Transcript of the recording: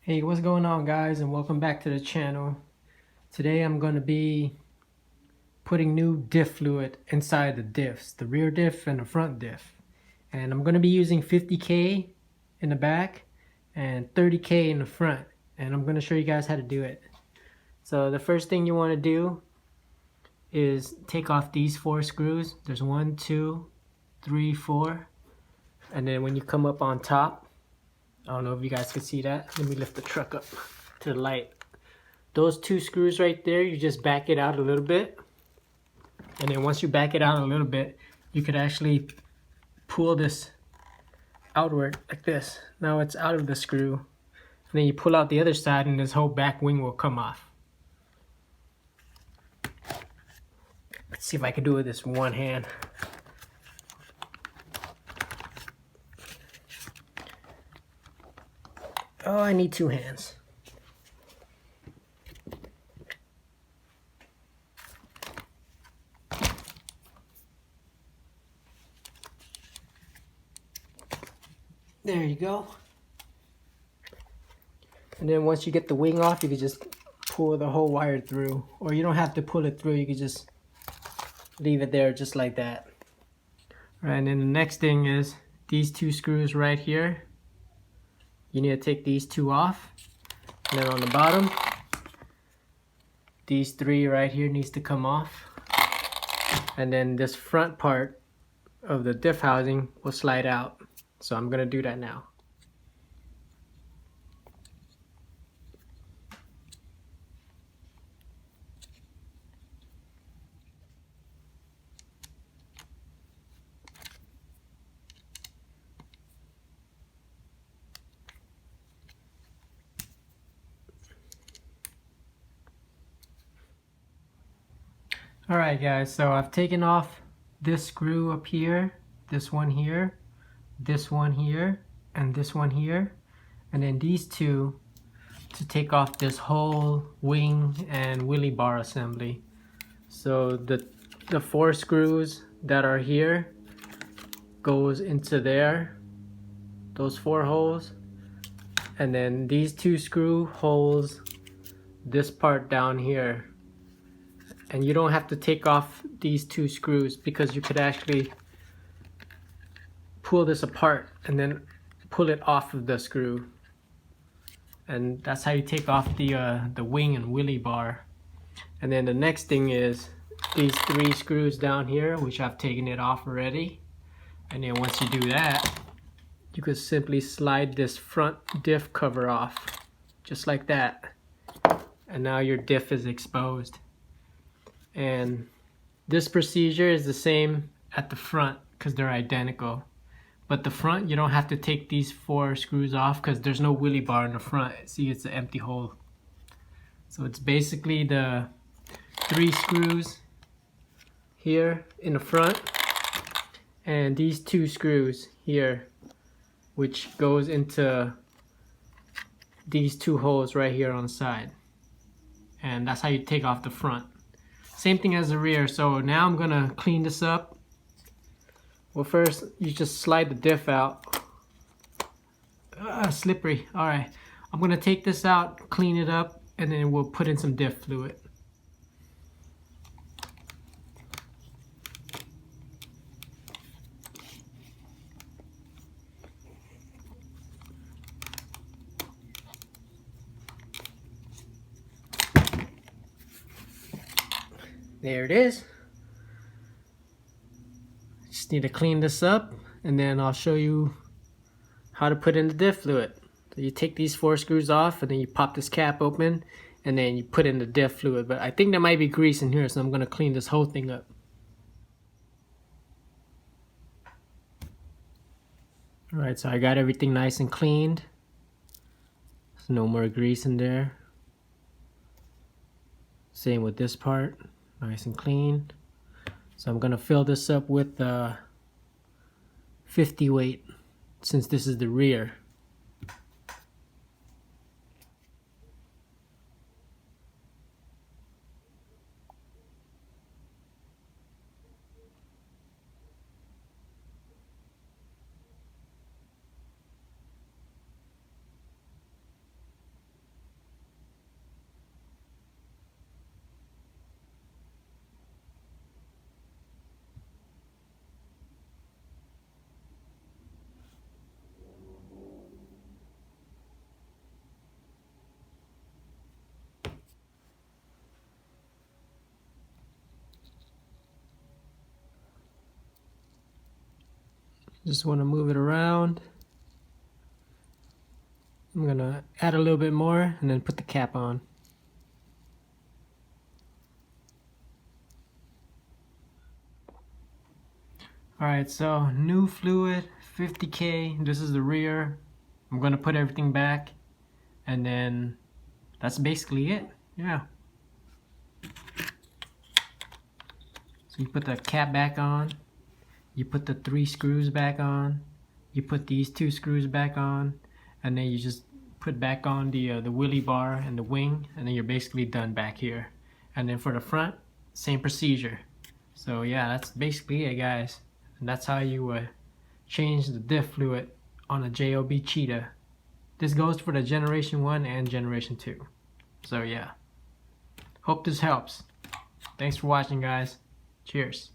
Hey, what's going on, guys, and welcome back to the channel. Today I'm going to be putting new diff fluid inside the diffs, the rear diff and the front diff. And I'm going to be using 50K in the back and 30K in the front. And I'm going to show you guys how to do it. So the first thing you want to do is take off these 4 screws. There's 1, 2, 3, 4. And then when you come up on top, I don't know if you guys can see that. Let me lift the truck up to the light. Those 2 screws right there, you just back it out a little bit. And then once you back it out a little bit, you could actually pull this outward like this. Now it's out of the screw. And then you pull out the other side and this whole back wing will come off. Let's see if I can do it with this one hand. Oh, I need 2 hands. There you go. And then once you get the wing off, you can just pull the whole wire through. Or you don't have to pull it through, you can just leave it there just like that. All right, and then the next thing is these 2 screws right here. You need to take these 2 off. And then on the bottom, these 3 right here needs to come off. And then this front part of the diff housing will slide out. So I'm gonna do that now. Alright guys, so I've taken off this screw up here, this one here, this one here, and this one here, and then these 2 to take off this whole wing and wheelie bar assembly. So the 4 screws that are here goes into there, those 4 holes, and then these 2 screw holes this part down here. And you don't have to take off these 2 screws because you could actually pull this apart and then pull it off of the screw. And that's how you take off the wing and wheelie bar. And then the next thing is these 3 screws down here, which I've taken it off already. And then once you do that, you could simply slide this front diff cover off, just like that. And now your diff is exposed. And this procedure is the same at the front because they're identical. But the front, you don't have to take these 4 screws off because there's no wheelie bar in the front. See, it's an empty hole. So it's basically the 3 screws here in the front and these 2 screws here, which goes into these 2 holes right here on the side. And that's how you take off the front. Same thing as the rear. So now I'm gonna clean this up. Well, first you just slide the diff out. Slippery. All right, I'm gonna take this out, clean it up, and then we'll put in some diff fluid. There it is. Just need to clean this up and then I'll show you how to put in the diff fluid. So you take these 4 screws off and then you pop this cap open and then you put in the diff fluid. But I think there might be grease in here, so I'm gonna clean this whole thing up. Alright, so I got everything nice and cleaned. There's no more grease in there. Same with this part. Nice and clean. So I'm gonna fill this up with 50 weight since this is the rear. Just want to move it around. I'm gonna add a little bit more and then put the cap on. Alright, so new fluid, 50K. This is the rear. I'm gonna put everything back, and then that's basically it. Yeah. So you put the cap back on, you put the 3 screws back on, you put these 2 screws back on, and then you just put back on the wheelie bar and the wing, and then you're basically done back here. And then for the front, same procedure. So yeah, that's basically it, guys. And that's how you change the diff fluid on a JLB Cheetah. This goes for the Generation 1 and Generation 2. So yeah, hope this helps. Thanks for watching, guys. Cheers.